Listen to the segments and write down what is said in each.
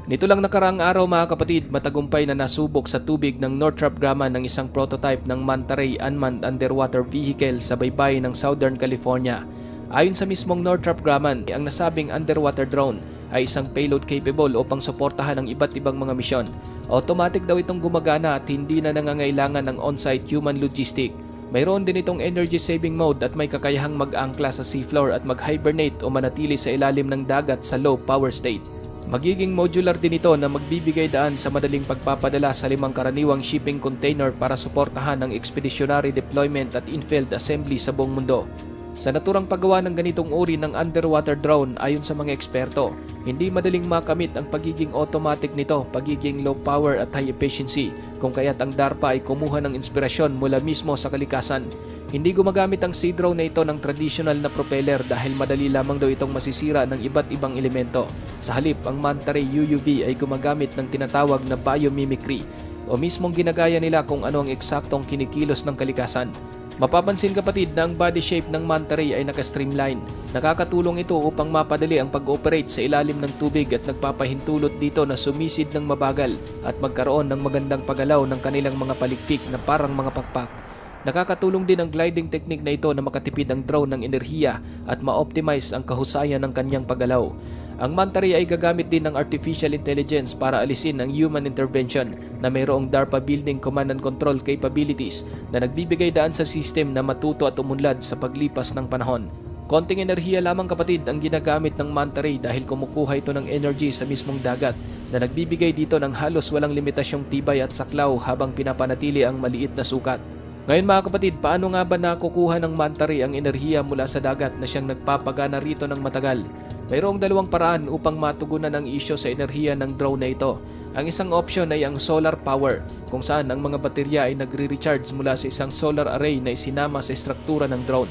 Nito lang nakaraang araw mga kapatid, matagumpay na nasubok sa tubig ng Northrop Grumman ng isang prototype ng Manta Ray unmanned underwater vehicle sa baybayin ng Southern California. Ayon sa mismong Northrop Grumman, ang nasabing underwater drone ay isang payload capable upang suportahan ang iba't ibang mga misyon. Automatic daw itong gumagana at hindi na nangangailangan ng on-site human logistic. Mayroon din itong energy saving mode at may kakayahang mag-angkla sa seafloor at mag-hibernate o manatili sa ilalim ng dagat sa low power state. Magiging modular din ito na magbibigay daan sa madaling pagpapadala sa 5 karaniwang shipping container para suportahan ang expeditionary deployment at in-field assembly sa buong mundo. Sa naturang paggawa ng ganitong uri ng underwater drone ayon sa mga eksperto, hindi madaling makamit ang pagiging automatic nito, pagiging low power at high efficiency, kung kaya't ang DARPA ay kumuha ng inspirasyon mula mismo sa kalikasan. Hindi gumagamit ang sea drone na ito ng traditional na propeller dahil madali lamang daw itong masisira ng iba't ibang elemento. Sa halip, ang Manta Ray UUV ay gumagamit ng tinatawag na biomimicry o mismong ginagaya nila kung ano ang eksaktong kinikilos ng kalikasan. Mapapansin kapatid na ang body shape ng Manta Ray ay naka-streamline. Nakakatulong ito upang mapadali ang pag-operate sa ilalim ng tubig at nagpapahintulot dito na sumisid ng mabagal at magkaroon ng magandang paggalaw ng kanilang mga palikpik na parang mga pakpak. Nakakatulong din ang gliding technique na ito na makatipid ang drone ng enerhiya at ma-optimize ang kahusayan ng kanyang paggalaw. Ang Manta Ray ay gagamit din ng artificial intelligence para alisin ang human intervention na mayroong DARPA Building Command and Control capabilities na nagbibigay daan sa system na matuto at umunlad sa paglipas ng panahon. Konting enerhiya lamang kapatid ang ginagamit ng Manta Ray dahil kumukuha ito ng energy sa mismong dagat na nagbibigay dito ng halos walang limitasyong tibay at saklaw habang pinapanatili ang maliit na sukat. Ngayon mga kapatid, paano nga ba nakukuha ng Manta Ray ang enerhiya mula sa dagat na siyang nagpapagana rito ng matagal? Mayroong dalawang paraan upang matugunan ang isyo sa enerhiya ng drone na ito. Ang isang option ay ang solar power, kung saan ang mga baterya ay nagre-recharge mula sa isang solar array na isinama sa estruktura ng drone.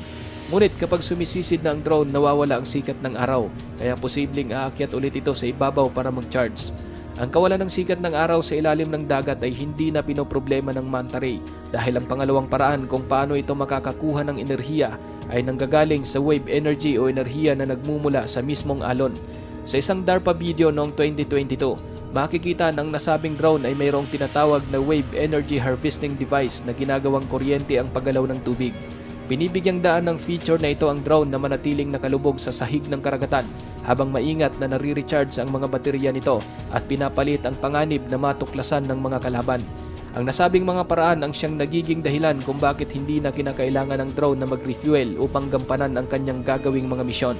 Ngunit kapag sumisisid na ang drone, nawawala ang sikat ng araw, kaya posibleng aakyat ulit ito sa ibabaw para mag-charge. Ang kawalan ng sikat ng araw sa ilalim ng dagat ay hindi na pinoproblema ng Manta Ray dahil ang pangalawang paraan kung paano ito makakakuha ng enerhiya ay nanggagaling sa wave energy o enerhiya na nagmumula sa mismong alon. Sa isang DARPA video noong 2022, makikita ng nasabing drone ay mayroong tinatawag na wave energy harvesting device na ginagawang kuryente ang paggalaw ng tubig. Binibigyang daan ng feature na ito ang drone na manatiling nakalubog sa sahig ng karagatan habang maingat na nare-recharge ang mga baterya nito at pinapalit ang panganib na matuklasan ng mga kalaban. Ang nasabing mga paraan ang siyang nagiging dahilan kung bakit hindi na kinakailangan ng drone na mag-refuel upang gampanan ang kanyang gagawing mga misyon.